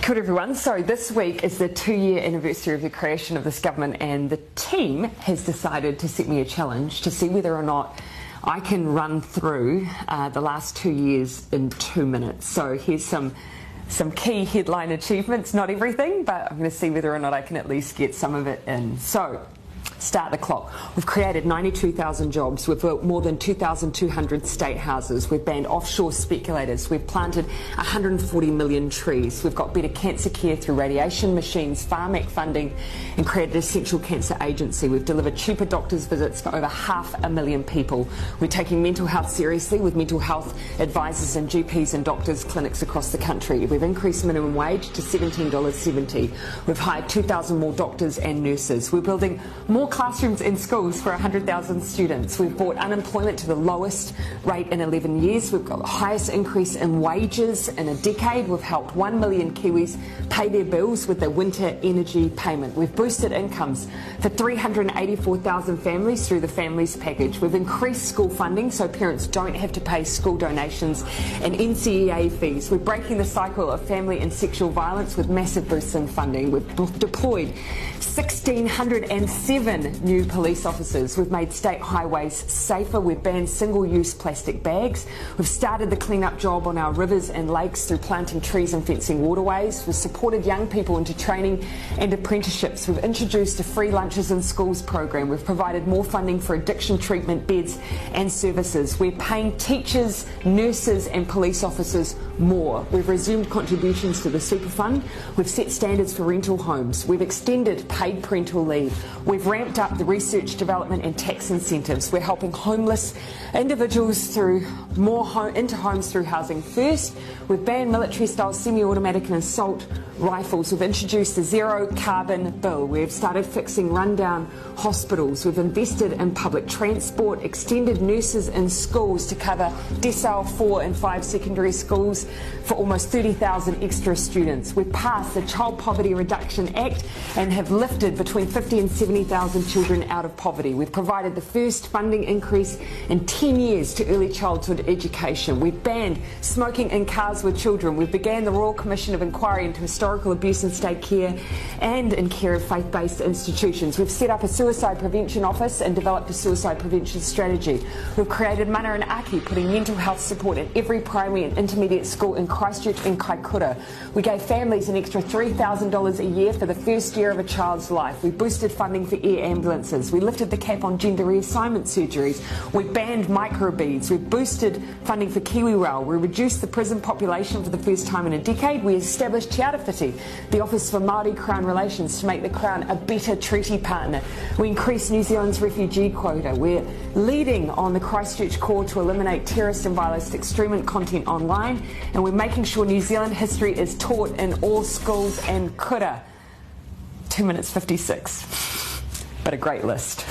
Kia ora everyone. So this week is the 2-year anniversary of the creation of this government, and the team has decided to set me a challenge to see whether or not I can run through the last 2 years in 2 minutes. So here's some key headline achievements, not everything, but I'm going to see whether or not I can at least get some of it in. So start the clock. We've created 92,000 jobs. We've built more than 2,200 state houses. We've banned offshore speculators. We've planted 140 million trees. We've got better cancer care through radiation machines, Pharmac funding, and created an essential cancer agency. We've delivered cheaper doctors' visits for over 500,000 people. We're taking mental health seriously with mental health advisors and GPs and doctors' clinics across the country. We've increased minimum wage to $17.70. We've hired 2,000 more doctors and nurses. We're building more classrooms in schools for 100,000 students. We've brought unemployment to the lowest rate in 11 years. We've got the highest increase in wages in a decade. We've helped 1 million Kiwis pay their bills with their winter energy payment. We've boosted incomes for 384,000 families through the Families Package. We've increased school funding so parents don't have to pay school donations and NCEA fees. We're breaking the cycle of family and sexual violence with massive boosts in funding. We've deployed 1,607 new police officers. We've made state highways safer. We've banned single-use plastic bags. We've started the clean-up job on our rivers and lakes through planting trees and fencing waterways. We've supported young people into training and apprenticeships. We've introduced a free lunches in schools program. We've provided more funding for addiction treatment beds and services. We're paying teachers, nurses and police officers more. We've resumed contributions to the super fund. We've set standards for rental homes. We've extended paid parental leave. We've ramped up the research, development and tax incentives. We're helping homeless individuals through into homes through Housing First. We've banned military-style semi-automatic and assault rifles. We've introduced a zero-carbon bill. We've started fixing rundown hospitals. We've invested in public transport, extended nurses in schools to cover decile 4 and 5 secondary schools for almost 30,000 extra students. We've passed the Child Poverty Reduction Act and have lifted between 50 and 70,000 children out of poverty. We've provided the first funding increase in 10 years to early childhood education. We've banned smoking in cars with children. We've began the Royal Commission of Inquiry into historical abuse in state care and in care of faith-based institutions. We've set up a suicide prevention office and developed a suicide prevention strategy. We've created Mana and Aki, putting mental health support in every primary and intermediate school in Christchurch and Kaikoura. We gave families an extra $3,000 a year for the first year of a child's life. We boosted funding for air ambulances. We lifted the cap on gender reassignment surgeries. We banned microbeads. We boosted funding for KiwiRail. We reduced the prison population for the first time in a decade. We established Te Arawhiti, the Office for Māori Crown Relations, to make the Crown a better treaty partner. We increased New Zealand's refugee quota. We're leading on the Christchurch call to eliminate terrorist and violent extremist content online, and we're making sure New Zealand history is taught in all schools and kura. 2 minutes 56, but a great list.